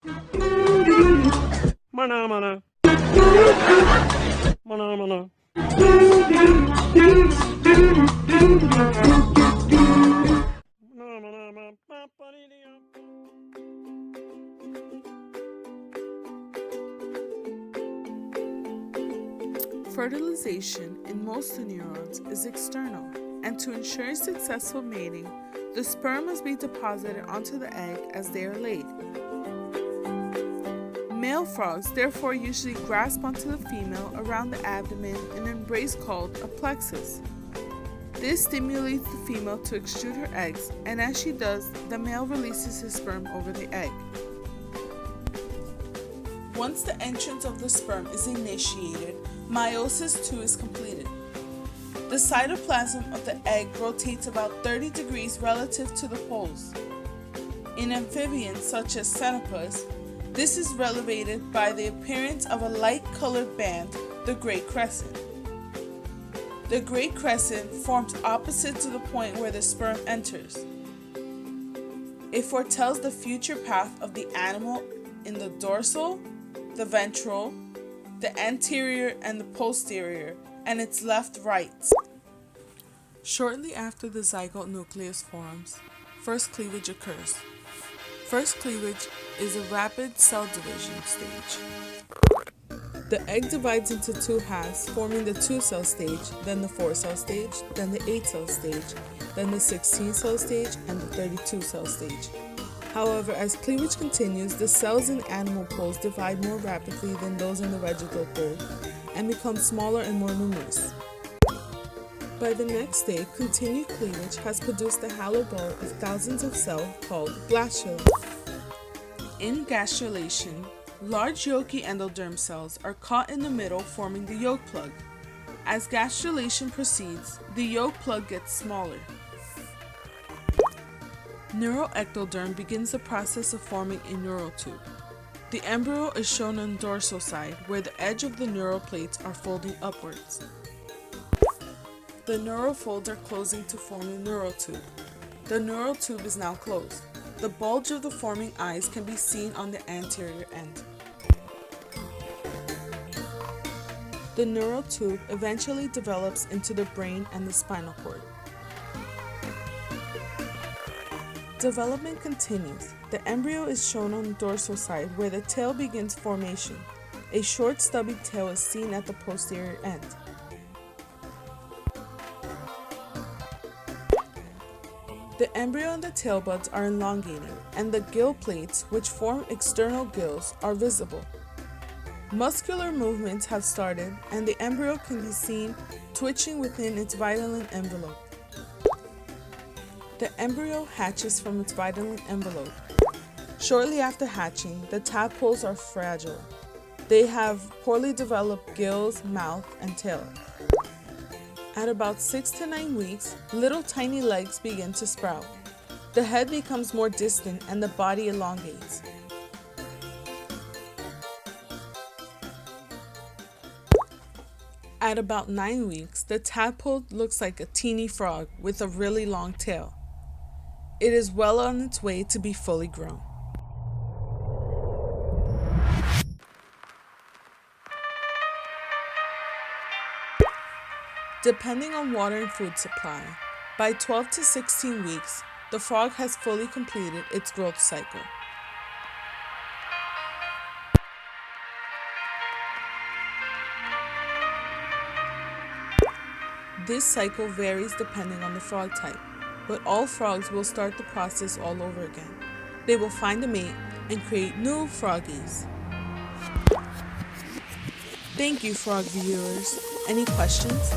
Mana mana. Mana mana. Fertilization in most neurons is external, and to ensure successful mating, the sperm must be deposited onto the egg as they are laid. Male frogs therefore usually grasp onto the female around the abdomen in an embrace called a plexus. This stimulates the female to extrude her eggs, and as she does, the male releases his sperm over the egg. Once the entrance of the sperm is initiated, meiosis II is completed. The cytoplasm of the egg rotates about 30 degrees relative to the poles. In amphibians such as ctenophus, this is relevated by the appearance of a light-colored band, the gray crescent. The gray crescent forms opposite to the point where the sperm enters. It foretells the future path of the animal in the dorsal, the ventral, the anterior, and the posterior, and its left-rights. Shortly after the zygote nucleus forms, first cleavage occurs. First cleavage is a rapid cell division stage. The egg divides into two halves, forming the 2-cell stage, then the 4-cell stage, then the 8-cell stage, then the 16-cell stage, and the 32-cell stage. However, as cleavage continues, the cells in animal poles divide more rapidly than those in the vegetal pole and become smaller and more numerous. By the next day, continued cleavage has produced a hollow ball of thousands of cells called blastula. In gastrulation, large yolky endoderm cells are caught in the middle, forming the yolk plug. As gastrulation proceeds, the yolk plug gets smaller. Neuroectoderm begins the process of forming a neural tube. The embryo is shown on the dorsal side, where the edge of the neural plates are folding upwards. The neural folds are closing to form a neural tube. The neural tube is now closed. The bulge of the forming eyes can be seen on the anterior end. The neural tube eventually develops into the brain and the spinal cord. Development continues. The embryo is shown on the dorsal side where the tail begins formation. A short stubby tail is seen at the posterior end. The embryo and the tail buds are elongated, and the gill plates, which form external gills, are visible. Muscular movements have started, and the embryo can be seen twitching within its vitelline envelope. The embryo hatches from its vitelline envelope. Shortly after hatching, the tadpoles are fragile. They have poorly developed gills, mouth, and tail. At about 6 to 9 weeks, little tiny legs begin to sprout. The head becomes more distant and the body elongates. At about 9 weeks, the tadpole looks like a teeny frog with a really long tail. It is well on its way to be fully grown. Depending on water and food supply, by 12 to 16 weeks, the frog has fully completed its growth cycle. This cycle varies depending on the frog type, but all frogs will start the process all over again. They will find a mate and create new froggies. Thank you, frog viewers. Any questions?